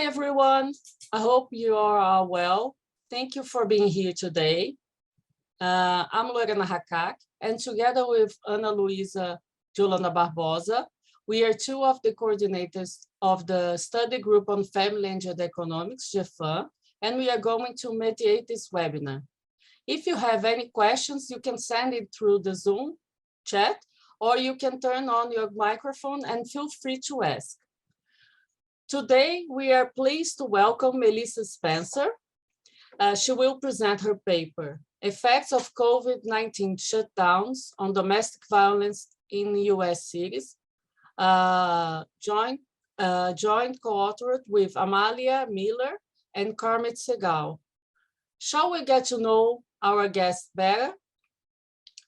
Hi, everyone. I hope you are all well. Thank you for being here today. I'm Lorena Hakak, and together with Ana Luisa Jolanda Barbosa, we are two of the coordinators of the study group on family and gender economics, GeFam, and we are going to mediate this webinar. If you have any questions, you can send it through the Zoom chat, or you can turn on your microphone and feel free to ask. Today, we are pleased to welcome Melissa Spencer. She will present her paper, Effects of COVID-19 Shutdowns on Domestic Violence in US Cities, joint co-authored with Amalia Miller and Carmit Segal. Shall we get to know our guest better?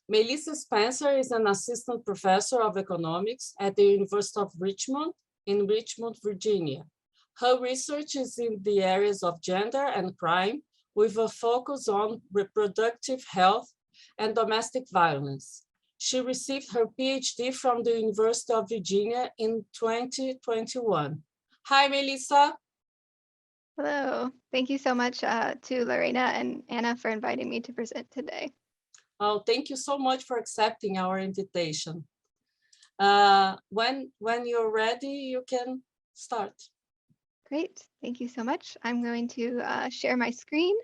Melissa Spencer is an assistant professor of economics at the University of Richmond in Richmond, Virginia. Her research is in the areas of gender and crime, with a focus on reproductive health and domestic violence. She received her PhD from the University of Virginia in 2021. Hi, Melissa. Hello. Thank you so much to Lorena and Anna for inviting me to present today. Oh, thank you so much for accepting our invitation. When you're ready, you can start. Great. Thank you so much. I'm going to share my screen.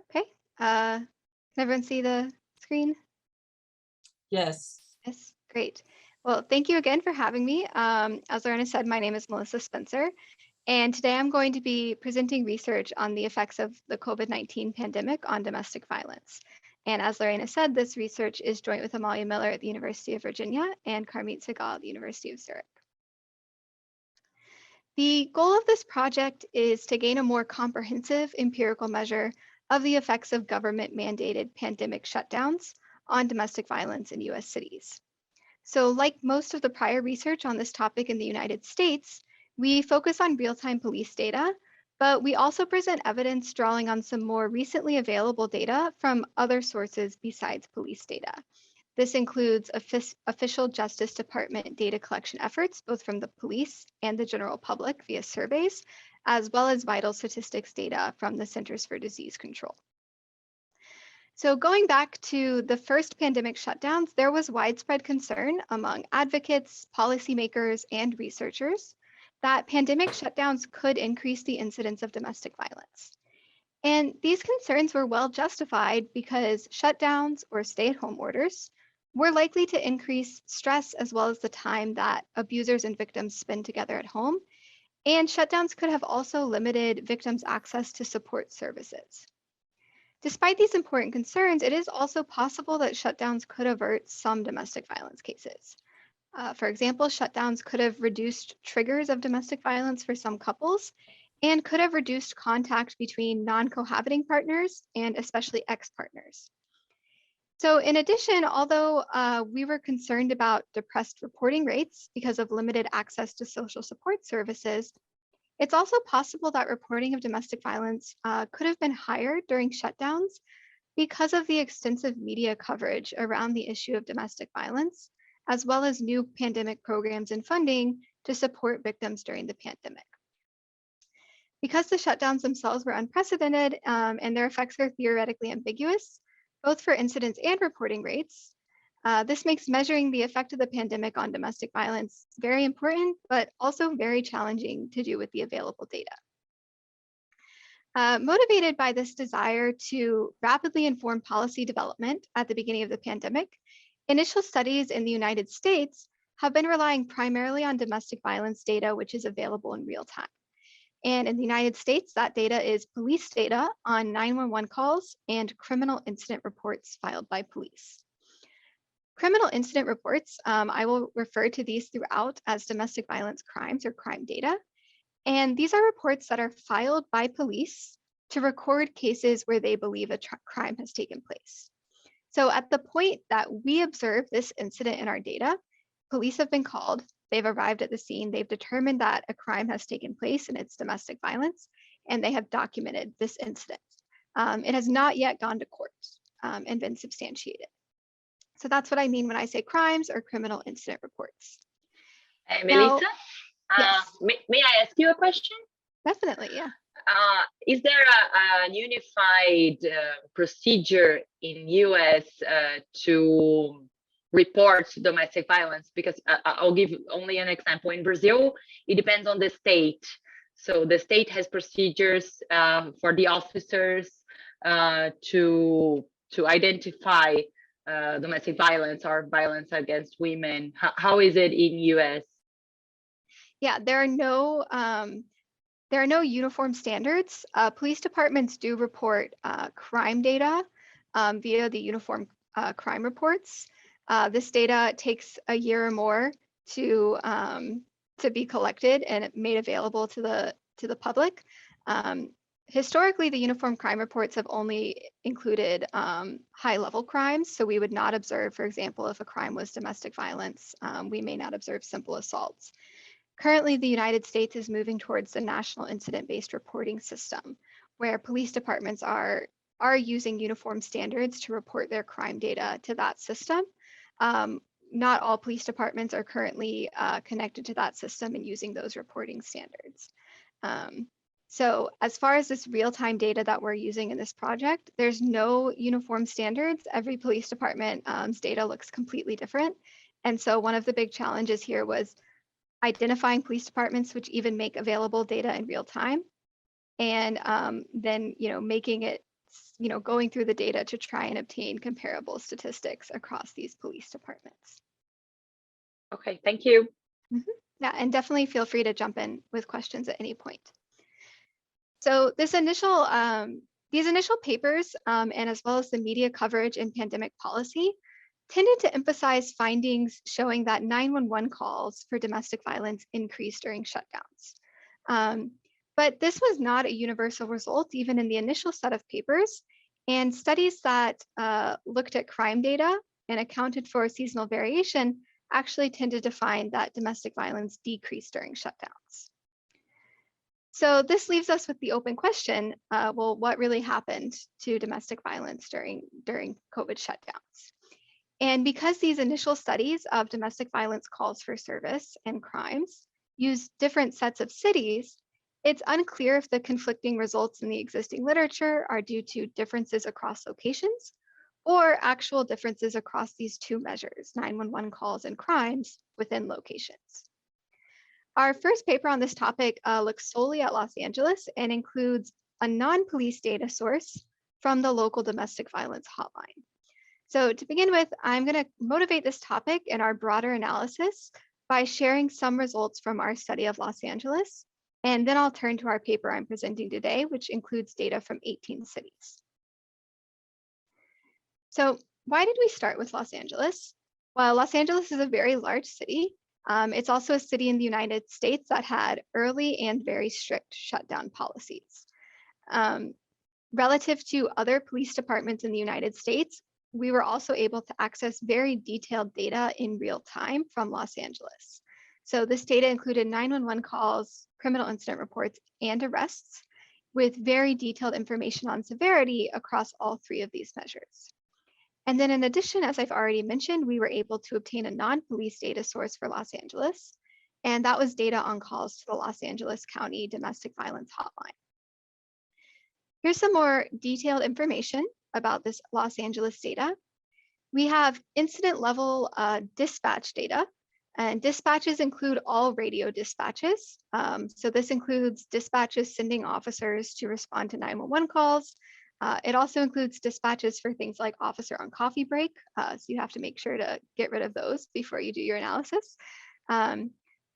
Okay. Can everyone see the screen? Yes. Yes. Great. Well, thank you again for having me. As Lorena said, my name is Melissa Spencer, and today I'm going to be presenting research on the effects of the COVID-19 pandemic on domestic violence. And as Lorena said, this research is joint with Amalia Miller at the University of Virginia and Carmit Segal at the University of Zurich. The goal of this project is to gain a more comprehensive empirical measure of the effects of government-mandated pandemic shutdowns on domestic violence in US cities. So like most of the prior research on this topic in the United States, we focus on real-time police data, but we also present evidence drawing on some more recently available data from other sources besides police data. This includes official Justice Department data collection efforts, both from the police and the general public via surveys, as well as vital statistics data from the Centers for Disease Control. So going back to the first pandemic shutdowns, there was widespread concern among advocates, policymakers, and researchers that pandemic shutdowns could increase the incidence of domestic violence. And these concerns were well justified because shutdowns or stay-at-home orders were likely to increase stress as well as the time that abusers and victims spend together at home. And shutdowns could have also limited victims' access to support services. Despite these important concerns, it is also possible that shutdowns could avert some domestic violence cases. For example, shutdowns could have reduced triggers of domestic violence for some couples and could have reduced contact between non-cohabiting partners and especially ex-partners. So in addition, although we were concerned about depressed reporting rates because of limited access to social support services, it's also possible that reporting of domestic violence could have been higher during shutdowns because of the extensive media coverage around the issue of domestic violence, as well as new pandemic programs and funding to support victims during the pandemic. Because the shutdowns themselves were unprecedented and their effects are theoretically ambiguous, both for incidence and reporting rates, this makes measuring the effect of the pandemic on domestic violence very important, but also very challenging to do with the available data. Motivated by this desire to rapidly inform policy development at the beginning of the pandemic, initial studies in the United States have been relying primarily on domestic violence data, which is available in real time. And in the United States, that data is police data on 911 calls and criminal incident reports filed by police. Criminal incident reports, I will refer to these throughout as domestic violence crimes or crime data. And these are reports that are filed by police to record cases where they believe a crime has taken place. So at the point that we observe this incident in our data, police have been called, they've arrived at the scene, they've determined that a crime has taken place and it's domestic violence, and they have documented this incident. It has not yet gone to court and been substantiated. So that's what I mean when I say crimes or criminal incident reports. Now, Melissa, yes, may I ask you a question? definitely, yeah. Is there a unified procedure in US to report domestic violence? Because I'll give only an example. In Brazil, it depends on the state. So the state has procedures for the officers to identify domestic violence or violence against women. How is it in US? Yeah, there are no uniform standards. Police departments do report crime data via the uniform crime reports. This data takes a year or more to be collected and made available to the public. Historically, the uniform crime reports have only included high-level crimes. So we would not observe, for example, if a crime was domestic violence, we may not observe simple assaults. Currently, the United States is moving towards the National Incident-Based Reporting System, where police departments are using uniform standards to report their crime data to that system. Not all police departments are currently connected to that system and using those reporting standards. So as far as this real-time data that we're using in this project, there's no uniform standards. Every police department's data looks completely different. And so one of the big challenges here was identifying police departments which even make available data in real time, and then making it, going through the data to try and obtain comparable statistics across these police departments. Okay, thank you. Yeah, and definitely feel free to jump in with questions at any point. So these initial papers, and as well as the media coverage in pandemic policy, tended to emphasize findings showing that 911 calls for domestic violence increased during shutdowns. But this was not a universal result, even in the initial set of papers. And studies that looked at crime data and accounted for seasonal variation actually tended to find that domestic violence decreased during shutdowns. So this leaves us with the open question, well, what really happened to domestic violence during COVID shutdowns? And because these initial studies of domestic violence calls for service and crimes use different sets of cities, it's unclear if the conflicting results in the existing literature are due to differences across locations or actual differences across these two measures, 911 calls and crimes within locations. Our first paper on this topic looks solely at Los Angeles and includes a non-police data source from the local domestic violence hotline. So to begin with, I'm going to motivate this topic in our broader analysis by sharing some results from our study of Los Angeles, and then I'll turn to our paper I'm presenting today, which includes data from 18 cities. So why did we start with Los Angeles? Well, Los Angeles is a very large city. It's also a city in the United States that had early and very strict shutdown policies. Relative to other police departments in the United States, we were also able to access very detailed data in real time from Los Angeles. So this data included 911 calls, criminal incident reports, and arrests, with very detailed information on severity across all three of these measures. And then in addition, as I've already mentioned, we were able to obtain a non-police data source for Los Angeles, and that was data on calls to the Los Angeles County Domestic Violence Hotline. Here's some more detailed information about this Los Angeles data. We have incident level dispatch data, and dispatches include all radio dispatches. So this includes dispatches sending officers to respond to 911 calls. It also includes dispatches for things like officer on coffee break. So you have to make sure to get rid of those before you do your analysis.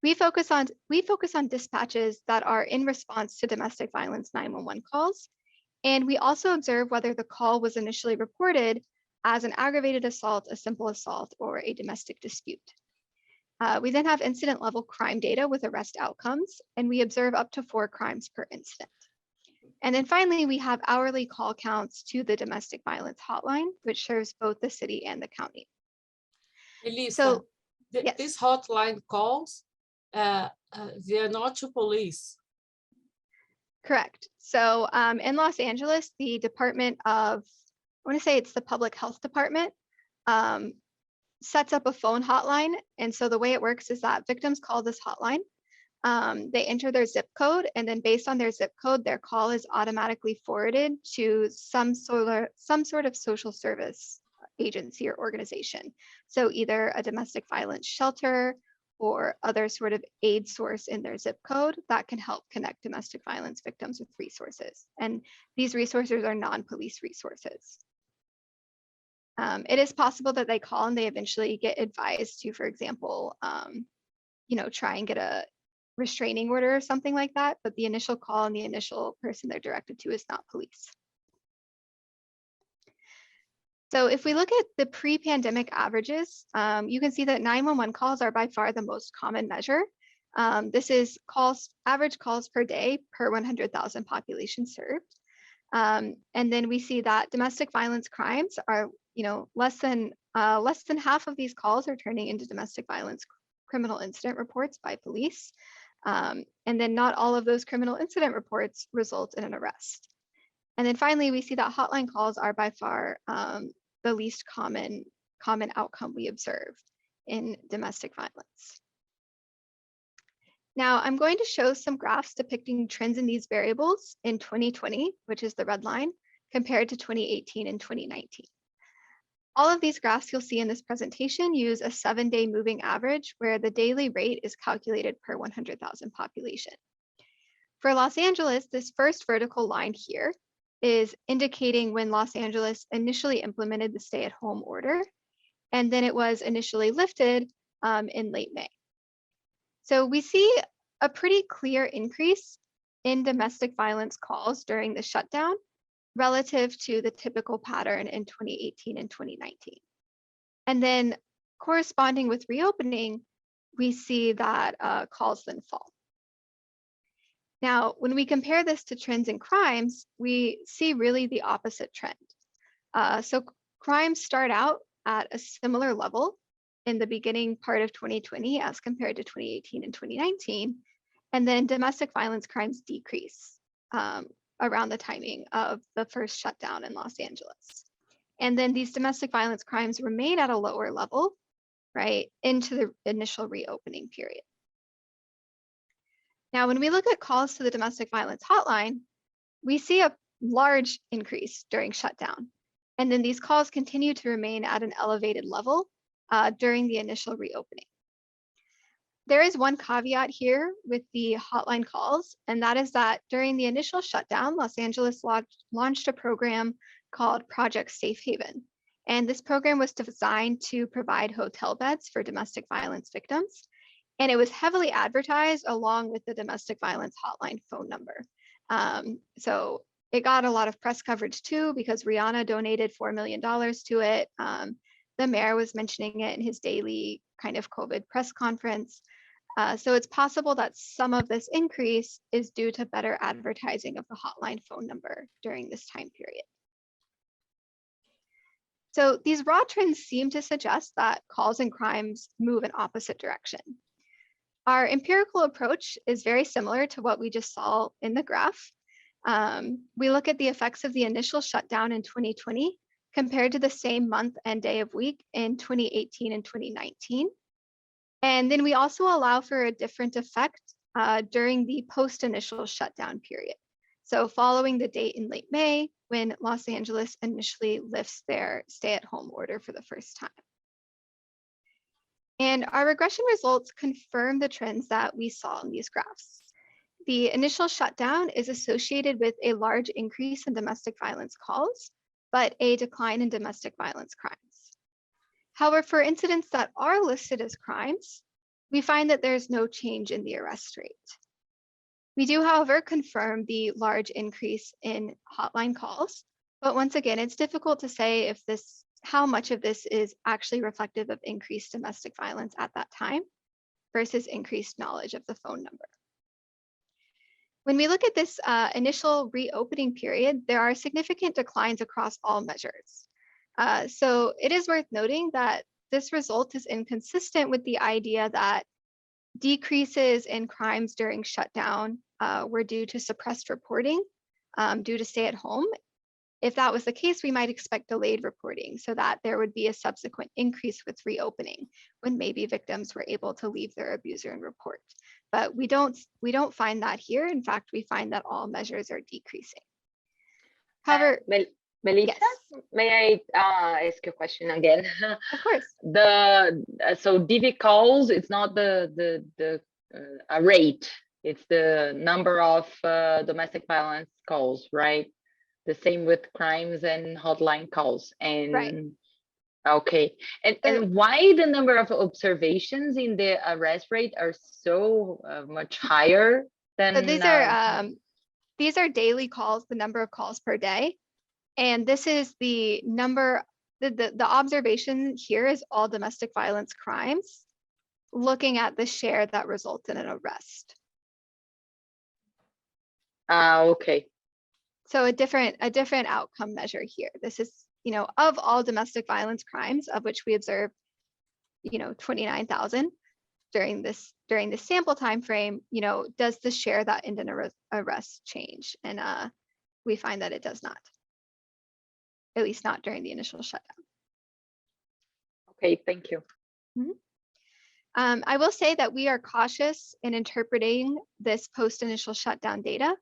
We focus on dispatches that are in response to domestic violence 911 calls. And we also observe whether the call was initially reported as an aggravated assault, a simple assault, or a domestic dispute. We then have incident level crime data with arrest outcomes, and we observe up to 4 crimes per incident. And then finally, we have hourly call counts to the domestic violence hotline, which serves both the city and the county. Elisa, So, yes. These hotline calls, they are not to police. Correct. So in Los Angeles, the Department of, I want to say it's the Public Health Department, sets up a phone hotline. And so the way it works is that victims call this hotline. They enter their zip code, and then based on their zip code, their call is automatically forwarded to some sort of social service agency or organization. So either a domestic violence shelter or other sort of aid source in their zip code that can help connect domestic violence victims with resources. And these resources are non-police resources. It is possible that they call and they eventually get advised to, for example, try and get a restraining order or something like that, but the initial call and the initial person they're directed to is not police. So if we look at the pre-pandemic averages, you can see that 911 calls are by far the most common measure. This is average calls per day per 100,000 population served. And then we see that domestic violence crimes are, less than half of these calls are turning into domestic violence criminal incident reports by police. And then not all of those criminal incident reports result in an arrest. And then finally, we see that hotline calls are by far the least common outcome we observe in domestic violence. Now, I'm going to show some graphs depicting trends in these variables in 2020, which is the red line, compared to 2018 and 2019. All of these graphs you'll see in this presentation use a 7-day moving average where the daily rate is calculated per 100,000 population. For Los Angeles, this first vertical line here is indicating when Los Angeles initially implemented the stay-at-home order, and then it was initially lifted in late May. So we see a pretty clear increase in domestic violence calls during the shutdown relative to the typical pattern in 2018 and 2019. And then corresponding with reopening, we see that calls then fall. Now, when we compare this to trends in crimes, we see really the opposite trend. So crimes start out at a similar level in the beginning part of 2020 as compared to 2018 and 2019. And then domestic violence crimes decrease around the timing of the first shutdown in Los Angeles. And then these domestic violence crimes remain at a lower level, right, into the initial reopening period. Now, when we look at calls to the domestic violence hotline, we see a large increase during shutdown. And then these calls continue to remain at an elevated level during the initial reopening. There is one caveat here with the hotline calls, and that is that during the initial shutdown, Los Angeles launched a program called Project Safe Haven. And this program was designed to provide hotel beds for domestic violence victims. And it was heavily advertised along with the domestic violence hotline phone number. So it got a lot of press coverage too, because Rihanna donated $4 million to it. The mayor was mentioning it in his daily kind of COVID press conference. So it's possible that some of this increase is due to better advertising of the hotline phone number during this time period. So these raw trends seem to suggest that calls and crimes move in opposite direction. Our empirical approach is very similar to what we just saw in the graph. We look at the effects of the initial shutdown in 2020 compared to the same month and day of week in 2018 and 2019. And then we also allow for a different effect during the post-initial shutdown period. So following the date in late May, when Los Angeles initially lifts their stay-at-home order for the first time. And our regression results confirm the trends that we saw in these graphs. The initial shutdown is associated with a large increase in domestic violence calls, but a decline in domestic violence crimes. However, for incidents that are listed as crimes, we find that there's no change in the arrest rate. We do, however, confirm the large increase in hotline calls, but once again, it's difficult to say if how much of this is actually reflective of increased domestic violence at that time versus increased knowledge of the phone number. When we look at this initial reopening period, there are significant declines across all measures. So it is worth noting that this result is inconsistent with the idea that decreases in crimes during shutdown were due to suppressed reporting due to stay at home. If that was the case, we might expect delayed reporting so that there would be a subsequent increase with reopening when maybe victims were able to leave their abuser and report. But we don't find that here. In fact, we find that all measures are decreasing. However, Melissa, yes, may I ask a question again? of course. So DV calls, it's not the a rate, it's the number of domestic violence calls, right? The same with crimes and hotline calls. And Right. Okay, and why the number of observations in the arrest rate are so much higher than? So these are daily calls, the number of calls per day, and this is the number. The observation here is all domestic violence crimes, looking at the share that results in an arrest. Okay. So a different outcome measure here. This is, of all domestic violence crimes, of which we observed, 29,000 during this sample time frame, does the share that in an arrest change? And we find that it does not, at least not during the initial shutdown. Okay, thank you. Mm-hmm. I will say that we are cautious in interpreting this post-initial shutdown data.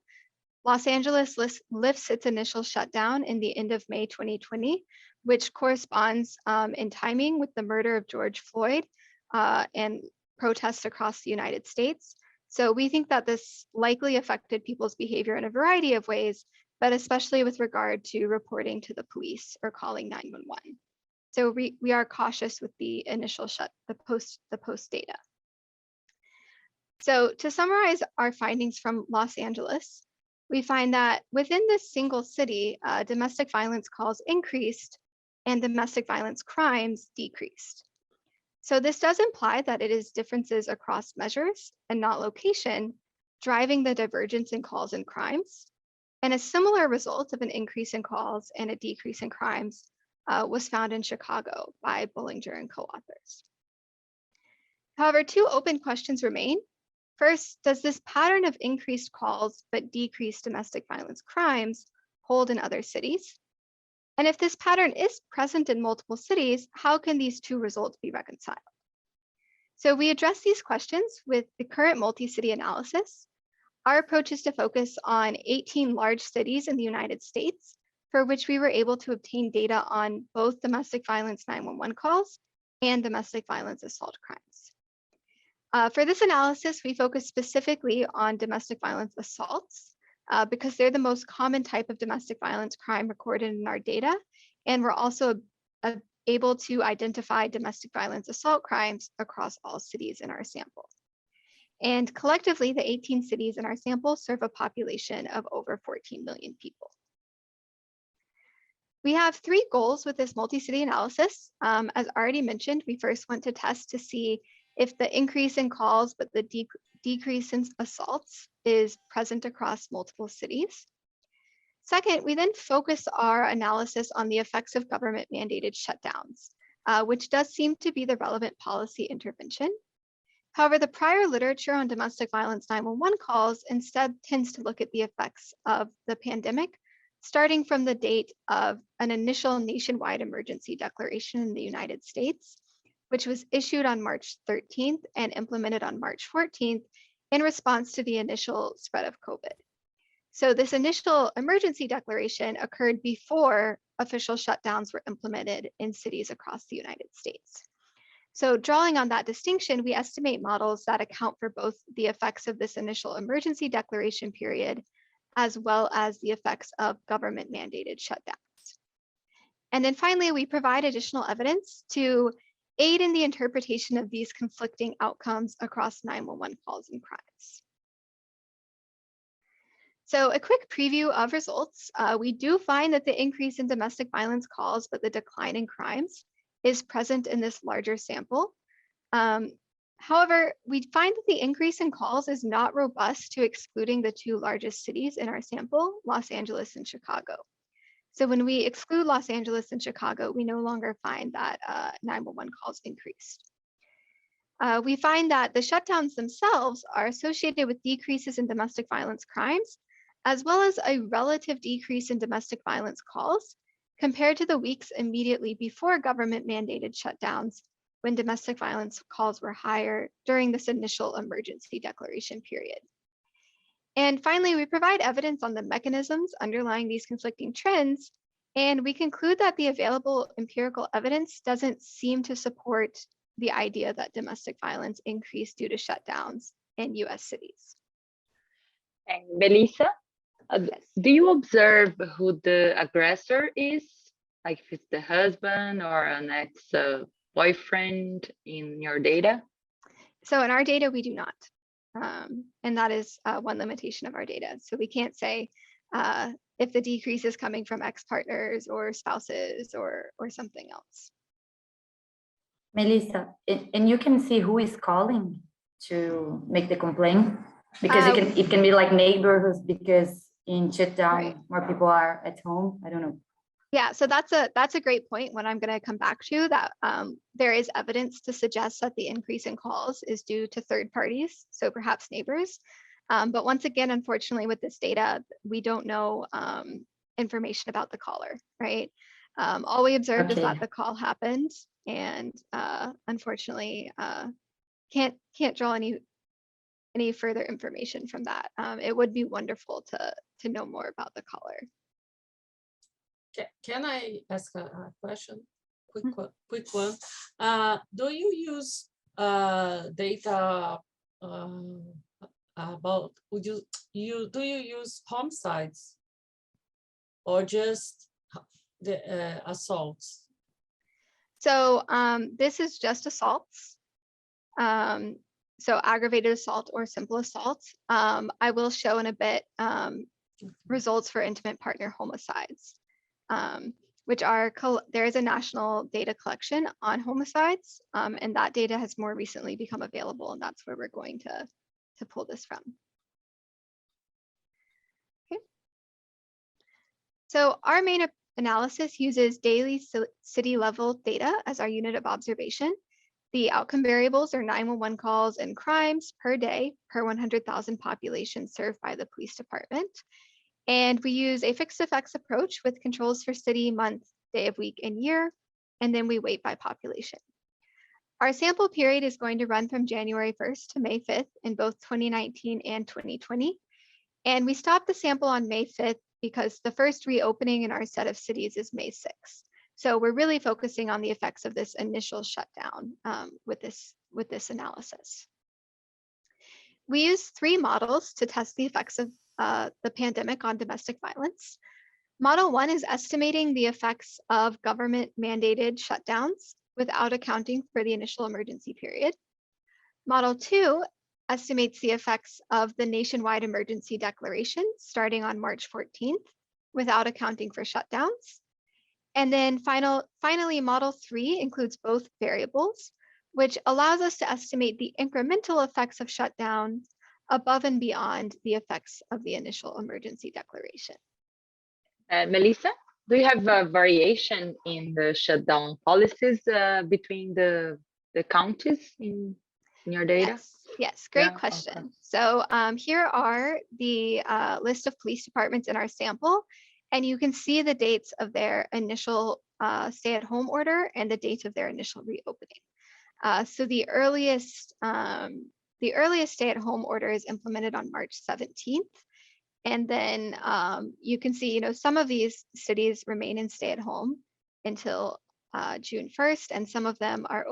Los Angeles lifts its initial shutdown in the end of May 2020, which corresponds in timing with the murder of George Floyd and protests across the United States. So we think that this likely affected people's behavior in a variety of ways, but especially with regard to reporting to the police or calling 911. So we are cautious with the initial the post data. So to summarize our findings from Los Angeles, we find that within this single city, domestic violence calls increased and domestic violence crimes decreased. So this does imply that it is differences across measures and not location driving the divergence in calls and crimes. And a similar result of an increase in calls and a decrease in crimes was found in Chicago by Bullinger and co-authors. However, two open questions remain. First, does this pattern of increased calls but decreased domestic violence crimes hold in other cities? And if this pattern is present in multiple cities, how can these two results be reconciled? So we address these questions with the current multi-city analysis. Our approach is to focus on 18 large cities in the United States, for which we were able to obtain data on both domestic violence 911 calls and domestic violence assault crimes. For this analysis, we focus specifically on domestic violence assaults because they're the most common type of domestic violence crime recorded in our data. And we're also able to identify domestic violence assault crimes across all cities in our sample. And collectively, the 18 cities in our sample serve a population of over 14 million people. We have three goals with this multi-city analysis. As already mentioned, we first want to test to see if the increase in calls but the decrease in assaults is present across multiple cities. Second, we then focus our analysis on the effects of government mandated shutdowns, which does seem to be the relevant policy intervention. However, the prior literature on domestic violence 911 calls instead tends to look at the effects of the pandemic, starting from the date of an initial nationwide emergency declaration in the United States, which was issued on March 13th and implemented on March 14th in response to the initial spread of COVID. So this initial emergency declaration occurred before official shutdowns were implemented in cities across the United States. So drawing on that distinction, we estimate models that account for both the effects of this initial emergency declaration period, as well as the effects of government mandated shutdowns. And then finally, we provide additional evidence to aid in the interpretation of these conflicting outcomes across 911 calls and crimes. So a quick preview of results. We do find that the increase in domestic violence calls, but the decline in crimes is present in this larger sample. However, we find that the increase in calls is not robust to excluding the two largest cities in our sample, Los Angeles and Chicago. So when we exclude Los Angeles and Chicago, we no longer find that 911 calls increased. We find that the shutdowns themselves are associated with decreases in domestic violence crimes, as well as a relative decrease in domestic violence calls compared to the weeks immediately before government-mandated shutdowns, when domestic violence calls were higher during this initial emergency declaration period. And finally, we provide evidence on the mechanisms underlying these conflicting trends, and we conclude that the available empirical evidence doesn't seem to support the idea that domestic violence increased due to shutdowns in US cities. And Melissa, Yes. do you observe who the aggressor is? Like if it's the husband or an ex-boyfriend in your data? So in our data, we do not. And that is one limitation of our data. So we can't say if the decrease is coming from ex-partners or spouses or something else. Melissa, and you can see who is calling to make the complaint, because it can be like neighborhoods, because in shutdown, Right. more people are at home. I don't know. Yeah, so that's a great point. When I'm going to come back to that, there is evidence to suggest that the increase in calls is due to third parties, so perhaps neighbors. But once again, unfortunately, with this data, we don't know information about the caller, right? All we observed is that the call happened, and unfortunately, can't draw any further information from that. It would be wonderful to know more about the caller. Can I ask a question? Quick one. Do you use data about? Do you use homicides or just the assaults? So this is just assaults. So aggravated assault or simple assault. I will show in a bit results for intimate partner homicides, which are, there is a national data collection on homicides, and that data has more recently become available, and that's where we're going to pull this from. Okay. So our main analysis uses daily city level data as our unit of observation. The outcome variables are 911 calls and crimes per day per 100,000 population served by the police department. And we use a fixed effects approach with controls for city, month, day of week, and year, and then we weight by population. Our sample period is going to run from January 1st to May 5th in both 2019 and 2020. And we stopped the sample on May 5th because the first reopening in our set of cities is May 6th. So we're really focusing on the effects of this initial shutdown with this analysis. We use 3 models to test the effects of the pandemic on domestic violence. Model 1 is estimating the effects of government mandated shutdowns without accounting for the initial emergency period. Model 2 estimates the effects of the nationwide emergency declaration starting on March 14th without accounting for shutdowns. And then finally, model 3 includes both variables, which allows us to estimate the incremental effects of shutdown above and beyond the effects of the initial emergency declaration. Melissa, do you have a variation in the shutdown policies between the counties in your data? Yes, great question. Okay. So here are the list of police departments in our sample, and you can see the dates of their initial stay-at-home order and the date of their initial reopening. So the earliest stay-at-home order is implemented on March 17th. And then you can see, some of these cities remain in stay-at-home until June 1st, and some of them are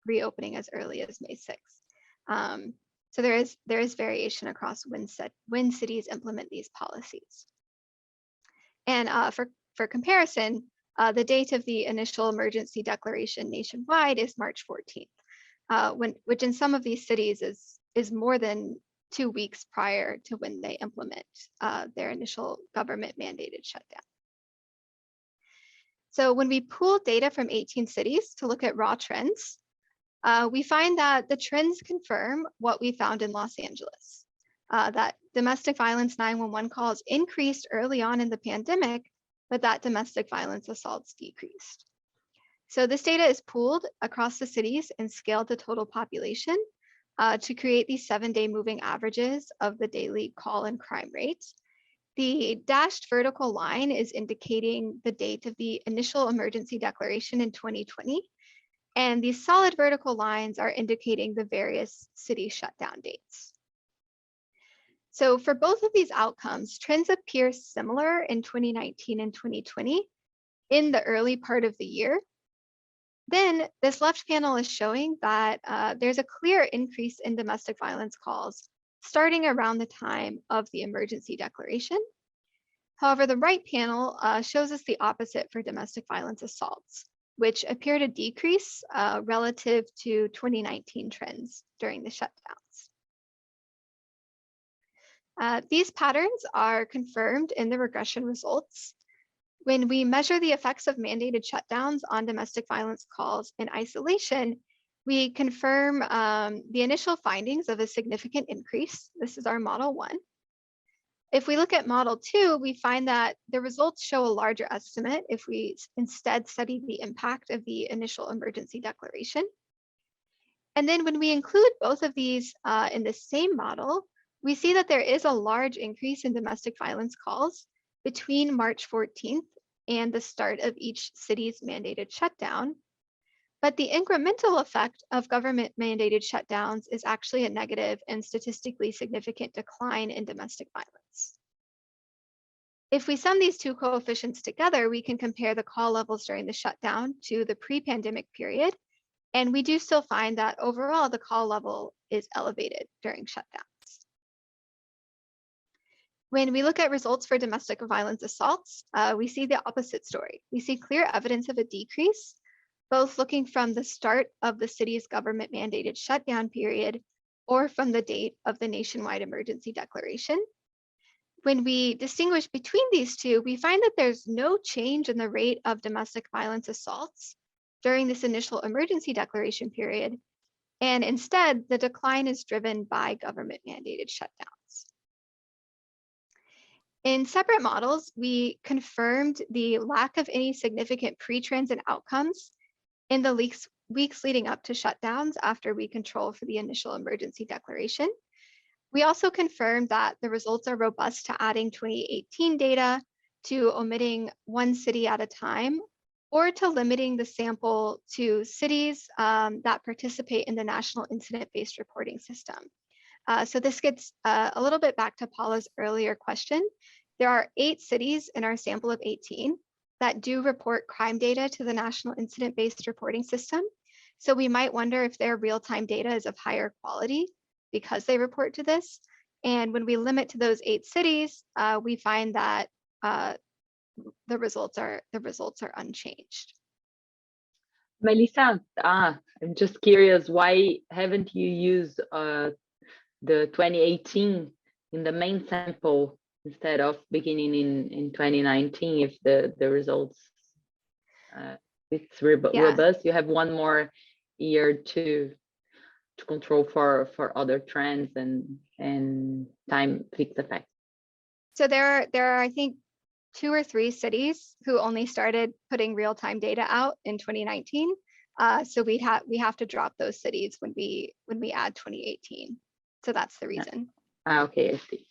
reopening as early as May 6th. So there is variation across when cities implement these policies. And for comparison, the date of the initial emergency declaration nationwide is March 14th, which in some of these cities is more than 2 weeks prior to when they implement their initial government mandated shutdown. So when we pool data from 18 cities to look at raw trends, we find that the trends confirm what we found in Los Angeles, that domestic violence 911 calls increased early on in the pandemic, but that domestic violence assaults decreased. So this data is pooled across the cities and scaled to total population to create these 7-day moving averages of the daily call and crime rates. The dashed vertical line is indicating the date of the initial emergency declaration in 2020. And these solid vertical lines are indicating the various city shutdown dates. So for both of these outcomes, trends appear similar in 2019 and 2020 in the early part of the year. Then this left panel is showing that there's a clear increase in domestic violence calls starting around the time of the emergency declaration. However, the right panel shows us the opposite for domestic violence assaults, which appear to decrease relative to 2019 trends during the shutdowns. These patterns are confirmed in the regression results. When we measure the effects of mandated shutdowns on domestic violence calls in isolation, we confirm the initial findings of a significant increase. This is our model 1. If we look at model 2, we find that the results show a larger estimate if we instead study the impact of the initial emergency declaration. And then when we include both of these in the same model, we see that there is a large increase in domestic violence calls between March 14th and the start of each city's mandated shutdown. But the incremental effect of government mandated shutdowns is actually a negative and statistically significant decline in domestic violence. If we sum these two coefficients together, we can compare the call levels during the shutdown to the pre-pandemic period. And we do still find that overall the call level is elevated during shutdowns. When we look at results for domestic violence assaults, we see the opposite story. We see clear evidence of a decrease, both looking from the start of the city's government mandated shutdown period or from the date of the nationwide emergency declaration. When we distinguish between these two, we find that there's no change in the rate of domestic violence assaults during this initial emergency declaration period. And instead, the decline is driven by government mandated shutdowns. In separate models, we confirmed the lack of any significant pre-transit outcomes in the weeks leading up to shutdowns after we control for the initial emergency declaration. We also confirmed that the results are robust to adding 2018 data, to omitting one city at a time, or to limiting the sample to cities that participate in the National Incident-Based Reporting System. So this gets a little bit back to Paula's earlier question. There are 8 cities in our sample of 18 that do report crime data to the National Incident-Based Reporting System. So we might wonder if their real-time data is of higher quality because they report to this. And when we limit to those 8 cities, we find that the results are unchanged. Melissa, I'm just curious, why haven't you used the 2018 in the main sample instead of beginning in 2019 if the results it's robust? You have one more year to control for other trends and time fixed effects. So there are I think 2 or 3 cities who only started putting real-time data out in 2019. So we have to drop those cities when we add 2018. So that's the reason. Okay, I see.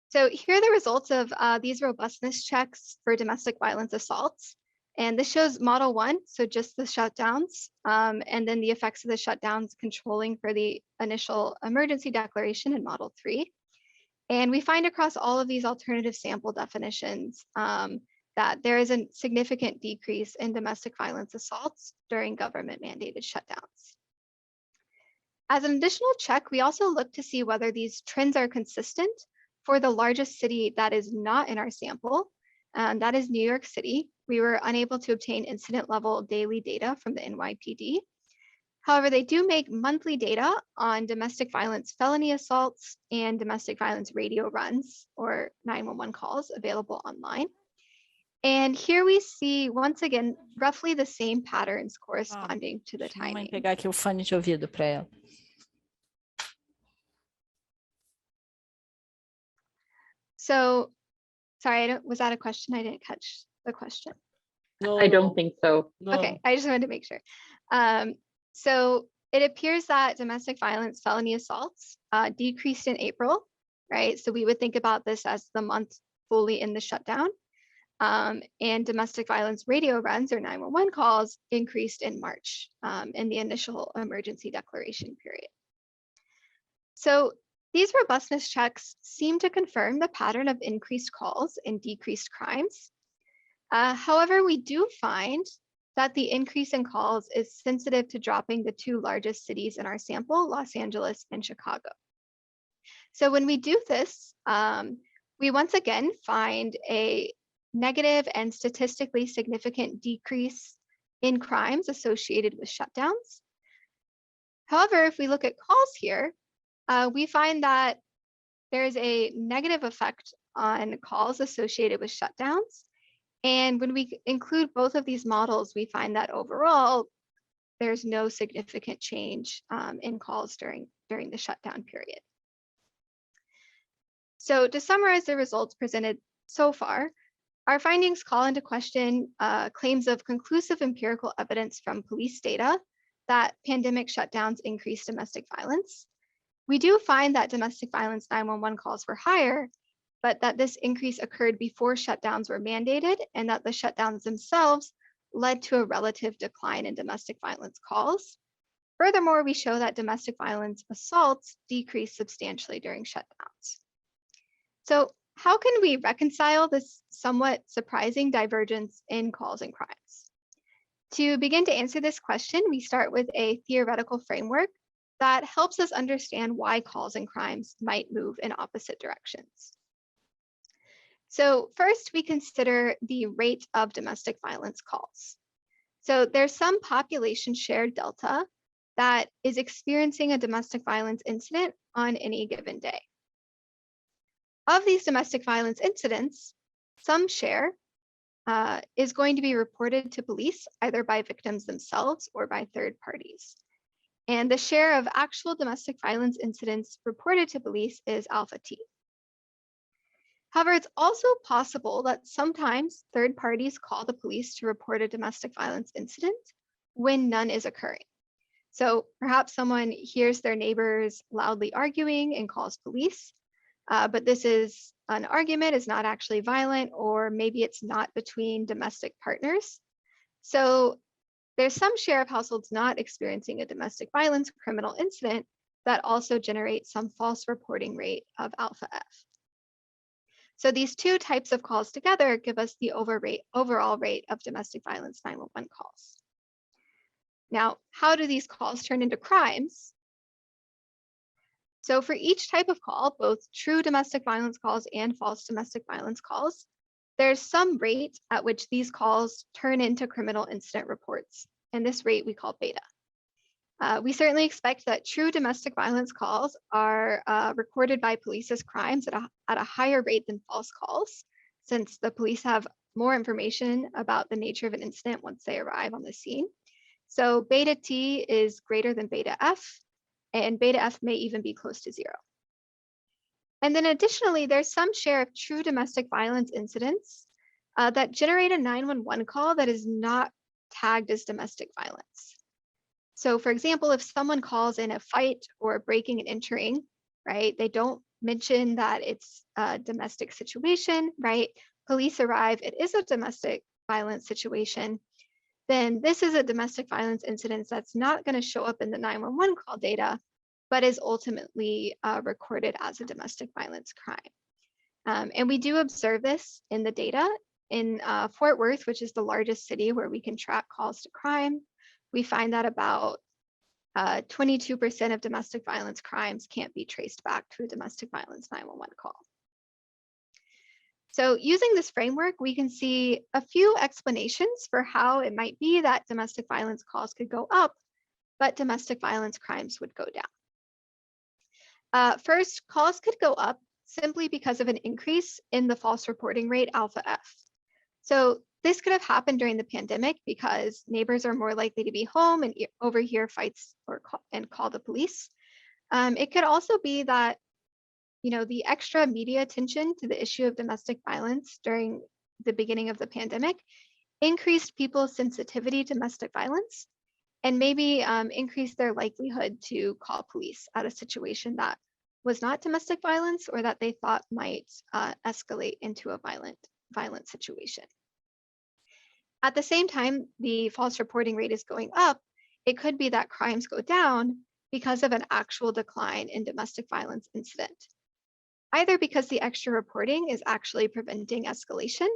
So here are the results of these robustness checks for domestic violence assaults. And this shows model 1, so just the shutdowns, and then the effects of the shutdowns controlling for the initial emergency declaration in model 3. And we find across all of these alternative sample definitions that there is a significant decrease in domestic violence assaults during government mandated shutdowns. As an additional check, we also look to see whether these trends are consistent for the largest city that is not in our sample, and that is New York City. We were unable to obtain incident level daily data from the NYPD. However, they do make monthly data on domestic violence felony assaults and domestic violence radio runs or 911 calls available online. And here we see, once again, roughly the same patterns corresponding to the timing. Vou pegar aqui o fone de ouvido para ela. So, sorry, was that a question? I didn't catch the question. No, I don't think so. no. Okay, I just wanted to make sure. So it appears that domestic violence felony assaults decreased in April right? So we would think about this as the month fully in the shutdown. And domestic violence radio runs or 911 calls increased in March in the initial emergency declaration period. So these robustness checks seem to confirm the pattern of increased calls and decreased crimes. However, we do find that the increase in calls is sensitive to dropping the two largest cities in our sample, Los Angeles and Chicago. So when we do this, we once again find a negative and statistically significant decrease in crimes associated with shutdowns. However, if we look at calls here, we find that there is a negative effect on calls associated with shutdowns. And when we include both of these models, we find that overall, there's no significant change in calls during the shutdown period. So to summarize the results presented so far, our findings call into question claims of conclusive empirical evidence from police data that pandemic shutdowns increase domestic violence. We do find that domestic violence 911 calls were higher, but that this increase occurred before shutdowns were mandated and that the shutdowns themselves led to a relative decline in domestic violence calls. Furthermore, we show that domestic violence assaults decreased substantially during shutdowns. So how can we reconcile this somewhat surprising divergence in calls and crimes? To begin to answer this question, we start with a theoretical framework that helps us understand why calls and crimes might move in opposite directions. So first, we consider the rate of domestic violence calls. So there's some population shared delta that is experiencing a domestic violence incident on any given day. Of these domestic violence incidents, some share is going to be reported to police either by victims themselves or by third parties. And the share of actual domestic violence incidents reported to police is alpha T. However, it's also possible that sometimes third parties call the police to report a domestic violence incident when none is occurring. So perhaps someone hears their neighbors loudly arguing and calls police, but this is an argument, is not actually violent, or maybe it's not between domestic partners. So there's some share of households not experiencing a domestic violence criminal incident that also generates some false reporting rate of alpha F. So these two types of calls together give us the overall rate of domestic violence 911 calls. Now, how do these calls turn into crimes? So for each type of call, both true domestic violence calls and false domestic violence calls, there's some rate at which these calls turn into criminal incident reports, and this rate we call beta. We certainly expect that true domestic violence calls are recorded by police as crimes at a higher rate than false calls, since the police have more information about the nature of an incident once they arrive on the scene. So beta T is greater than beta F, and beta F may even be close to 0. And then additionally, there's some share of true domestic violence incidents that generate a 911 call that is not tagged as domestic violence. So for example, if someone calls in a fight or breaking and entering, right, they don't mention that it's a domestic situation, right? Police arrive, it is a domestic violence situation, then this is a domestic violence incident that's not going to show up in the 911 call data, but is ultimately recorded as a domestic violence crime. And we do observe this in the data. In Fort Worth, which is the largest city where we can track calls to crime, we find that about 22% of domestic violence crimes can't be traced back to a domestic violence 911 call. So using this framework, we can see a few explanations for how it might be that domestic violence calls could go up, but domestic violence crimes would go down. First, calls could go up simply because of an increase in the false reporting rate alpha F. So this could have happened during the pandemic because neighbors are more likely to be home and overhear fights and call the police. It could also be that the extra media attention to the issue of domestic violence during the beginning of the pandemic increased people's sensitivity to domestic violence and maybe increased their likelihood to call police at a situation that was not domestic violence or that they thought might escalate into a violent situation. At the same time, the false reporting rate is going up. It could be that crimes go down because of an actual decline in domestic violence incident, either because the extra reporting is actually preventing escalation,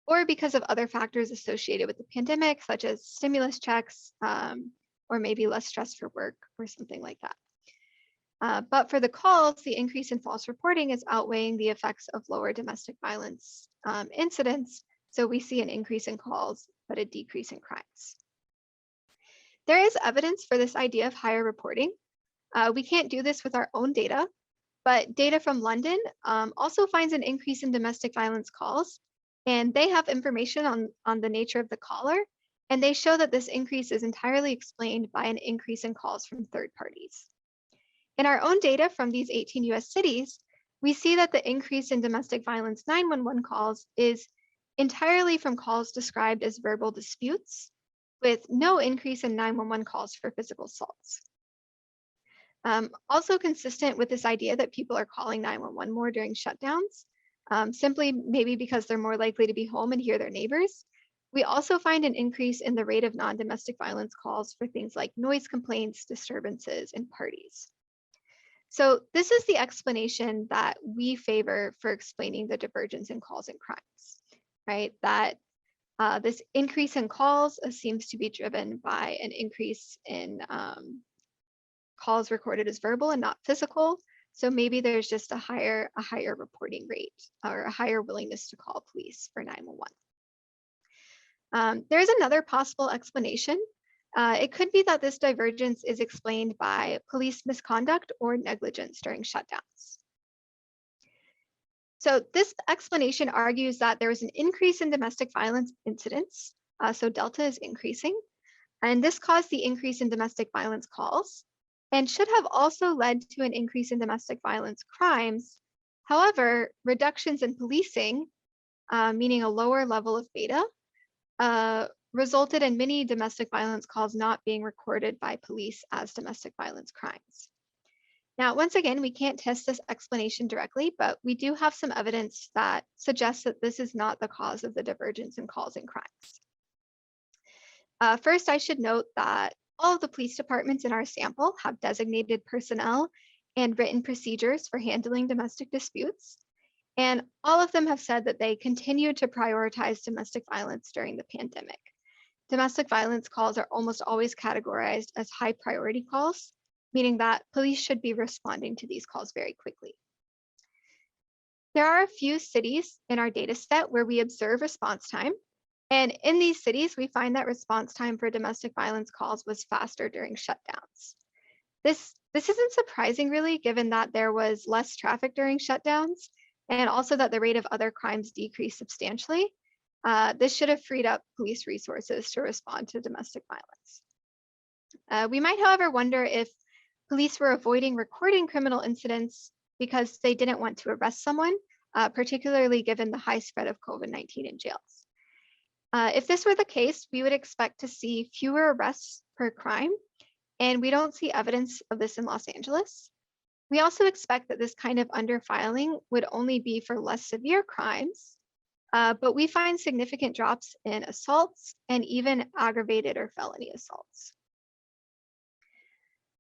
or because of other factors associated with the pandemic, such as stimulus checks, or maybe less stress for work or something like that. But for the calls, the increase in false reporting is outweighing the effects of lower domestic violence incidents. So we see an increase in calls, but a decrease in crimes. There is evidence for this idea of higher reporting. We can't do this with our own data, but data from London also finds an increase in domestic violence calls, and they have information on the nature of the caller, and they show that this increase is entirely explained by an increase in calls from third parties. In our own data from these 18 US cities, we see that the increase in domestic violence 911 calls is entirely from calls described as verbal disputes, with no increase in 911 calls for physical assaults. Also consistent with this idea that people are calling 911 more during shutdowns, simply maybe because they're more likely to be home and hear their neighbors, we also find an increase in the rate of non-domestic violence calls for things like noise complaints, disturbances, and parties. So this is the explanation that we favor for explaining the divergence in calls and crimes, right? That this increase in calls seems to be driven by an increase in calls recorded as verbal and not physical. So maybe there's just a higher reporting rate or a higher willingness to call police for 911. There's another possible explanation. It could be that this divergence is explained by police misconduct or negligence during shutdowns. So this explanation argues that there is an increase in domestic violence incidents, so delta is increasing, and this caused the increase in domestic violence calls and should have also led to an increase in domestic violence crimes. However, reductions in policing, meaning a lower level of beta, resulted in many domestic violence calls not being recorded by police as domestic violence crimes. Now, once again, we can't test this explanation directly, but we do have some evidence that suggests that this is not the cause of the divergence in calls and crimes. First, I should note that all of the police departments in our sample have designated personnel and written procedures for handling domestic disputes. And all of them have said that they continue to prioritize domestic violence during the pandemic. Domestic violence calls are almost always categorized as high priority calls, meaning that police should be responding to these calls very quickly. There are a few cities in our data set where we observe response time. And in these cities, we find that response time for domestic violence calls was faster during shutdowns. This isn't surprising really, given that there was less traffic during shutdowns and also that the rate of other crimes decreased substantially. This should have freed up police resources to respond to domestic violence. We might, however, wonder if police were avoiding recording criminal incidents because they didn't want to arrest someone, particularly given the high spread of COVID-19 in jails. If this were the case, we would expect to see fewer arrests per crime, and we don't see evidence of this in Los Angeles. We also expect that this kind of underfiling would only be for less severe crimes, but we find significant drops in assaults and even aggravated or felony assaults.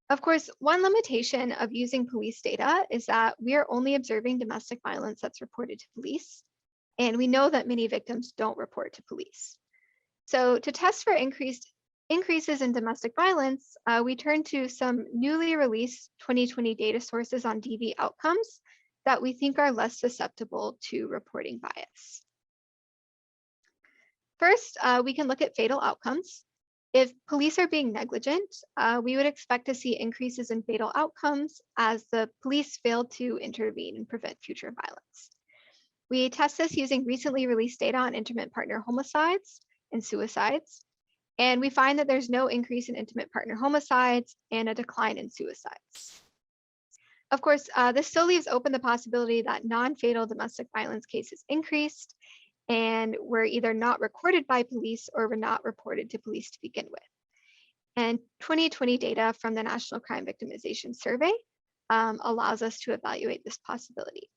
Of course, one limitation of using police data is that we are only observing domestic violence that's reported to police, and we know that many victims don't report to police. So to test for increases in domestic violence, we turn to some newly released 2020 data sources on DV outcomes that we think are less susceptible to reporting bias. First, we can look at fatal outcomes. If police are being negligent, we would expect to see increases in fatal outcomes as the police fail to intervene and prevent future violence. We test this using recently released data on intimate partner homicides and suicides, and we find that there's no increase in intimate partner homicides and a decline in suicides. Of course, this still leaves open the possibility that non-fatal domestic violence cases increased and were either not recorded by police or were not reported to police to begin with. And 2020 data from the National Crime Victimization Survey allows us to evaluate this possibility.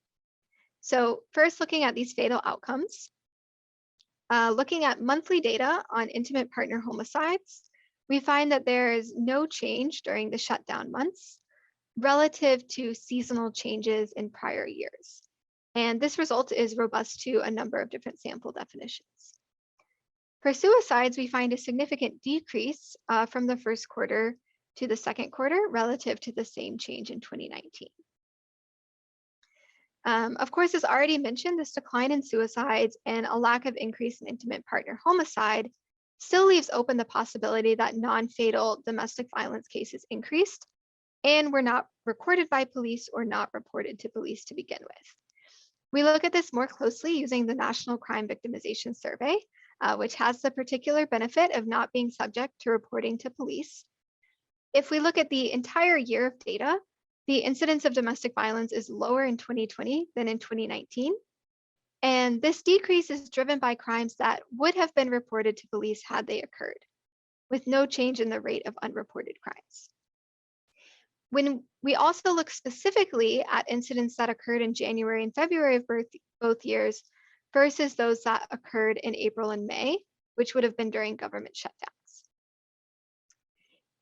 So first, looking at these fatal outcomes, looking at monthly data on intimate partner homicides, we find that there is no change during the shutdown months relative to seasonal changes in prior years. And this result is robust to a number of different sample definitions. For suicides, we find a significant decrease from the first quarter to the second quarter relative to the same change in 2019. Of course, as already mentioned, this decline in suicides and a lack of increase in intimate partner homicide still leaves open the possibility that non-fatal domestic violence cases increased and were not recorded by police or not reported to police to begin with. We look at this more closely using the National Crime Victimization Survey, which has the particular benefit of not being subject to reporting to police. If we look at the entire year of data, the incidence of domestic violence is lower in 2020 than in 2019. And this decrease is driven by crimes that would have been reported to police had they occurred, with no change in the rate of unreported crimes. When we also look specifically at incidents that occurred in January and February of both years versus those that occurred in April and May, which would have been during government shutdowns.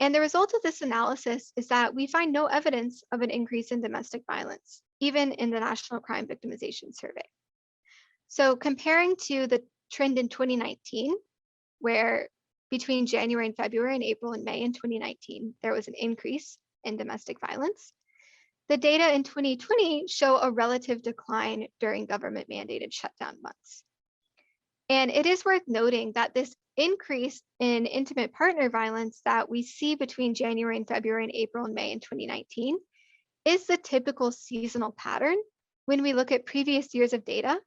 And the result of this analysis is that we find no evidence of an increase in domestic violence, even in the National Crime Victimization Survey. So comparing to the trend in 2019, where between January and February and April and May in 2019, there was an increase in domestic violence, the data in 2020 show a relative decline during government mandated shutdown months. And it is worth noting that this increase in intimate partner violence that we see between January and February and April and May in 2019 is the typical seasonal pattern when we look at previous years of data.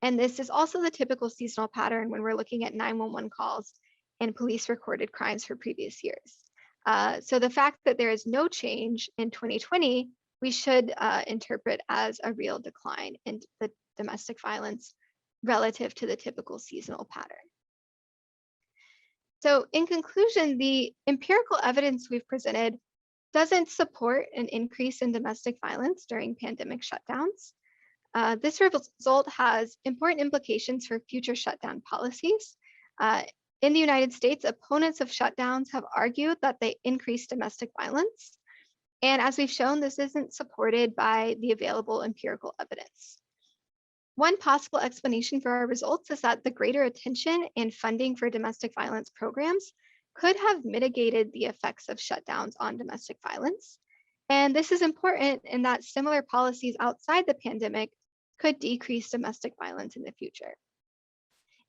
And this is also the typical seasonal pattern when we're looking at 911 calls and police recorded crimes for previous years. So the fact that there is no change in 2020, we should interpret as a real decline in the domestic violence relative to the typical seasonal pattern. So in conclusion, the empirical evidence we've presented doesn't support an increase in domestic violence during pandemic shutdowns. This result has important implications for future shutdown policies. In the United States, opponents of shutdowns have argued that they increase domestic violence. And as we've shown, this isn't supported by the available empirical evidence. One possible explanation for our results is that the greater attention and funding for domestic violence programs could have mitigated the effects of shutdowns on domestic violence. And this is important in that similar policies outside the pandemic could decrease domestic violence in the future.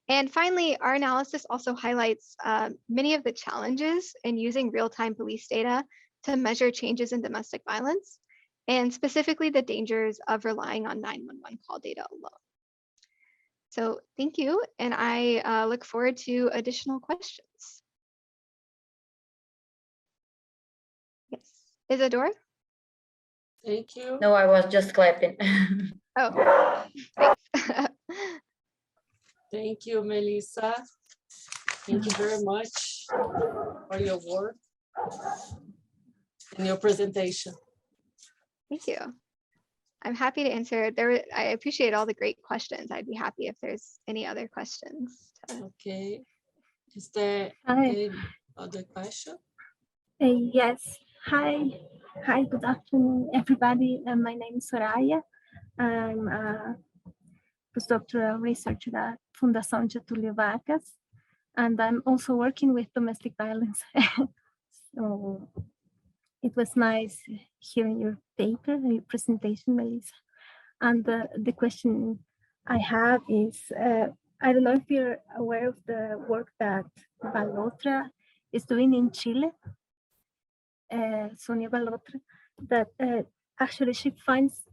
And finally, our analysis also highlights many of the challenges in using real-time police data to measure changes in domestic violence, and specifically the dangers of relying on 911 call data alone. So thank you, and I look forward to additional questions. Yes, Isadora? Thank you. No, I was just clapping. Oh, thanks. Thank you, Melissa. Thank you very much for your work and your presentation. Thank you. I'm happy to answer. I appreciate all the great questions. I'd be happy if there's any other questions. Okay. Is there Hi. any other question? Yes. Hi. Hi, good afternoon, everybody. My name is Soraya. I'm a postdoctoral researcher at Fundação Getúlio Vargas, and I'm also working with domestic violence. So it was nice hearing your paper, your presentation, Melissa. And the question I have is, I don't know if you're aware of the work that Balotra is doing in Chile, Sonia Balotra, that actually she finds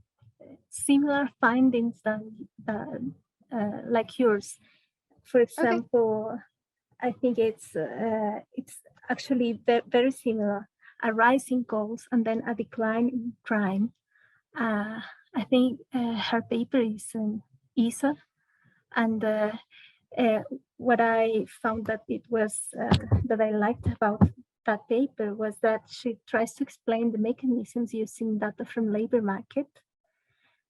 similar findings than like yours. For example, I think it's actually very similar. A rise in calls and then a decline in crime. I think her paper is in ESA, and what I found that it was that I liked about that paper was that she tries to explain the mechanisms using data from labor market.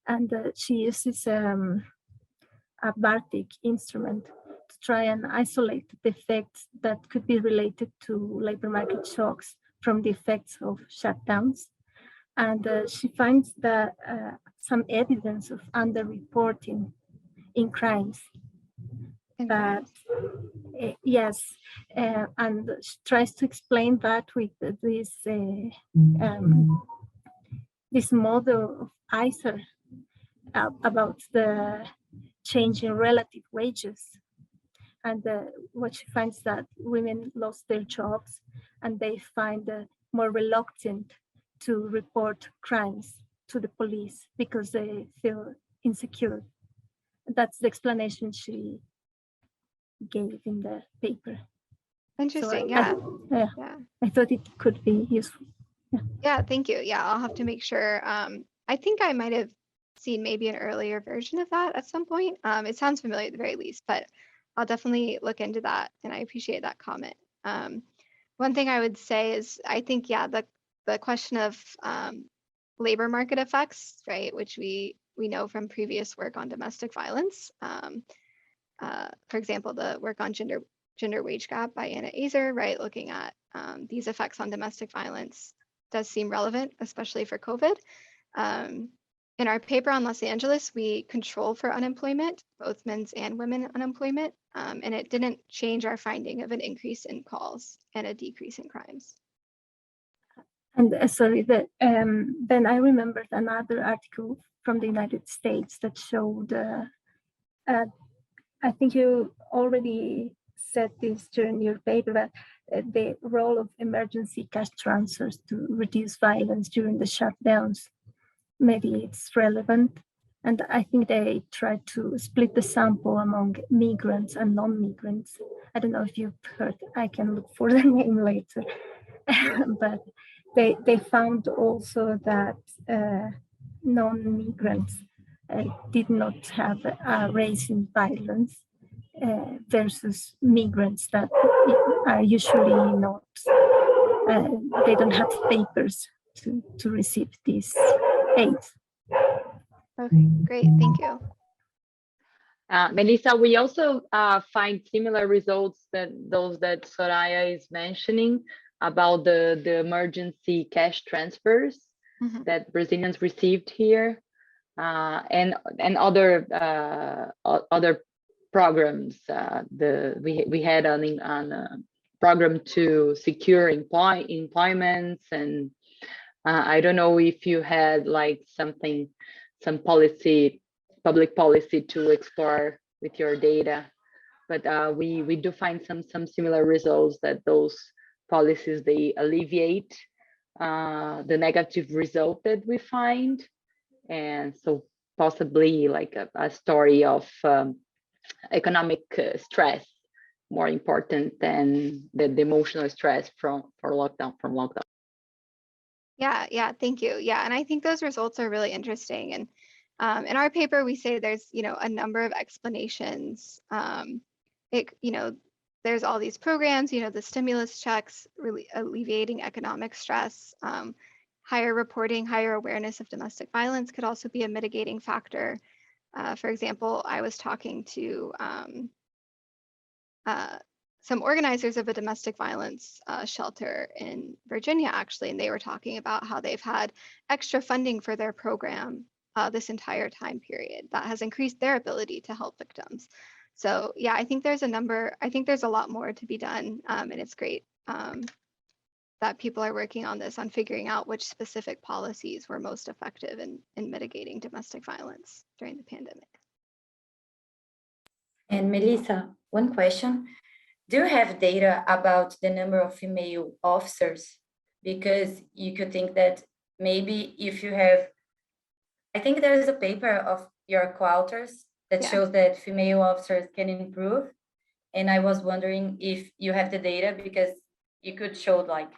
And she uses a Bartik instrument to try and isolate the effects that could be related to labor market shocks from the effects of shutdowns. And she finds that some evidence of underreporting in crimes. But yes, and she tries to explain that with this model of ICER about the change in relative wages. And what she finds that women lost their jobs and they find more reluctant to report crimes to the police because they feel insecure. That's the explanation she gave in the paper. Interesting. So Yeah. I thought it could be useful. Yeah, thank you. Yeah, I'll have to make sure. I think I might have seen maybe an earlier version of that at some point. It sounds familiar at the very least, but I'll definitely look into that, and I appreciate that comment. One thing I would say is I think, yeah, the question of labor market effects, right, which we know from previous work on domestic violence. For example, the work on gender wage gap by Anna Azer, right, looking at these effects on domestic violence does seem relevant, especially for COVID. In our paper on Los Angeles, we control for unemployment, both men's and women unemployment, and it didn't change our finding of an increase in calls and a decrease in crimes. And sorry, then I remembered another article from the United States that showed, I think you already said this during your paper, but the role of emergency cash transfers to reduce violence during the shutdowns. Maybe it's relevant. And I think they tried to split the sample among migrants and non-migrants. I don't know if you've heard, I can look for the name later. But they found also that non-migrants did not have a rise in violence versus migrants that are usually not, they don't have papers to receive this aid. Okay, great, thank you. Melissa, we also find similar results that those that Soraya is mentioning about the emergency cash transfers that Brazilians received here, and other programs. We had a program to secure employments, and I don't know if you had like some public policy to explore with your data, but we do find some similar results that those policies, they alleviate the negative result that we find. And so possibly like a story of economic stress more important than the emotional stress from lockdown. Yeah, thank you. Yeah, and I think those results are really interesting. And in our paper, we say there's a number of explanations. There's all these programs, the stimulus checks, really alleviating economic stress. Higher reporting, higher awareness of domestic violence could also be a mitigating factor. For example, I was talking to some organizers of a domestic violence shelter in Virginia, actually, and they were talking about how they've had extra funding for their program this entire time period that has increased their ability to help victims. So yeah, I think there's a lot more to be done, and it's great that people are working on this, on figuring out which specific policies were most effective in mitigating domestic violence during the pandemic. And Melissa, one question. Do you have data about the number of female officers? Because you could think that maybe if you have, I think there is a paper of your co-authors that shows that female officers can improve. And I was wondering if you have the data, because you could show, like,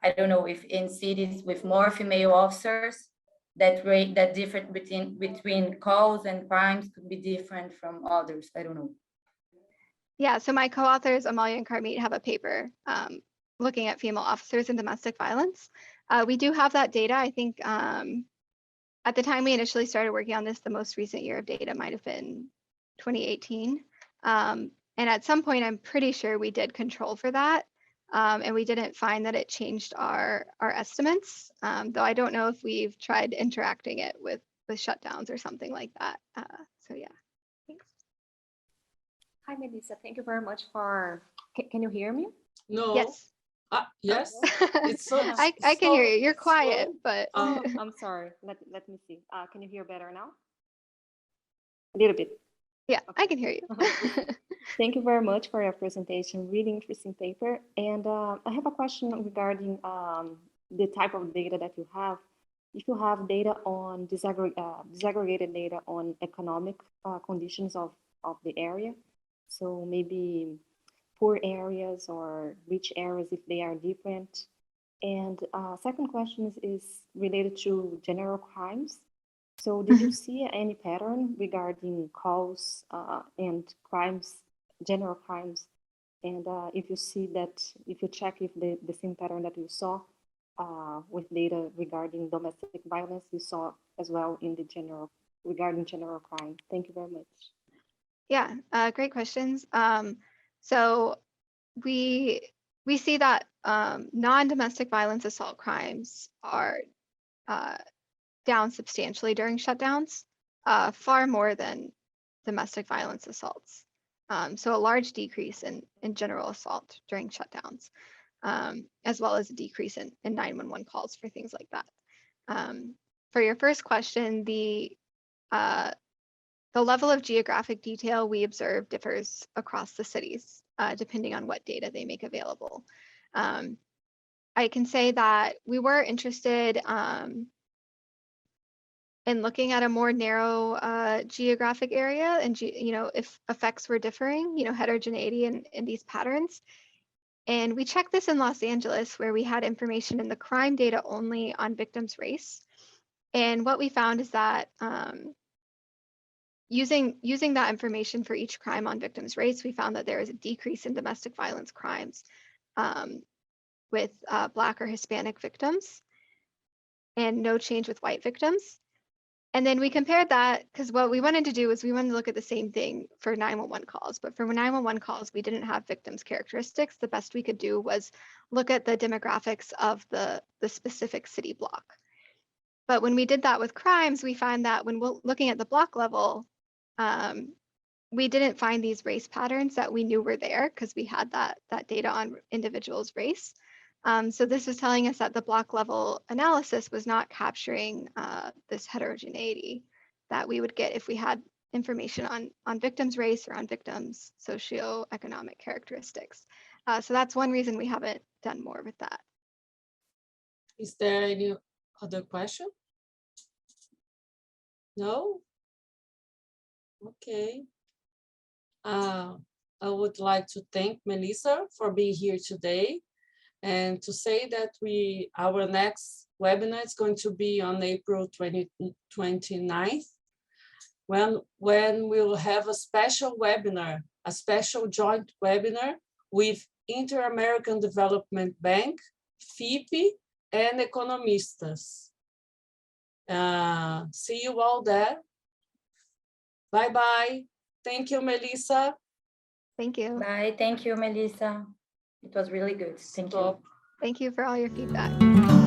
I don't know, if in cities with more female officers, that rate, that difference between calls and crimes could be different from others. I don't know. Yeah, so my co-authors, Amalia and Carmit, have a paper looking at female officers in domestic violence. We do have that data. I think at the time we initially started working on this, the most recent year of data might have been 2018. And at some point, I'm pretty sure we did control for that. And we didn't find that it changed our estimates, though I don't know if we've tried interacting it with shutdowns or something like that. So yeah, thanks. Hi, Melissa. Thank you very much for, can you hear me? No. Yes. Yes. It's so, I can hear you. You're quiet, but. I'm sorry. Let me see. Can you hear better now? A little bit. Yeah, I can hear you. Thank you very much for your presentation. Really interesting paper. And I have a question regarding the type of data that you have. If you have data on disaggregated data on economic conditions of the area, so maybe poor areas or rich areas, if they are different. And second question is related to general crimes. So did you see any pattern regarding calls and crimes, general crimes? And if you see that, if you check if the same pattern that you saw with data regarding domestic violence, you saw as well in the regarding general crime. Thank you very much. Yeah, great questions. So we see that non-domestic violence assault crimes are down substantially during shutdowns, far more than domestic violence assaults. So a large decrease in general assault during shutdowns, as well as a decrease in 911 calls for things like that. For your first question, the level of geographic detail we observe differs across the cities, depending on what data they make available. I can say that we were interested in looking at a more narrow geographic area and, if effects were differing, heterogeneity in these patterns. And we checked this in Los Angeles, where we had information in the crime data only on victims' race. And what we found is that using that information for each crime on victims' race, we found that there is a decrease in domestic violence crimes with Black or Hispanic victims, and no change with white victims. And then we compared that, because what we wanted to do was we wanted to look at the same thing for 911 calls, but for 911 calls, we didn't have victims' characteristics. The best we could do was look at the demographics of the specific city block. But when we did that with crimes, we find that when we're looking at the block level, we didn't find these race patterns that we knew were there because we had that data on individuals' race. So this was telling us that the block level analysis was not capturing this heterogeneity that we would get if we had information on victims' race or on victims' socioeconomic characteristics. So that's one reason we haven't done more with that. Is there any other question? No? Okay. I would like to thank Melissa for being here today, and to say that our next webinar is going to be on April 29th, when we'll have a special webinar, a special joint webinar with Inter-American Development Bank, FIP, and Economistas. See you all there. Bye-bye. Thank you, Melissa. Thank you. Bye. Thank you, Melissa. It was really good. Thank you. Thank you for all your feedback.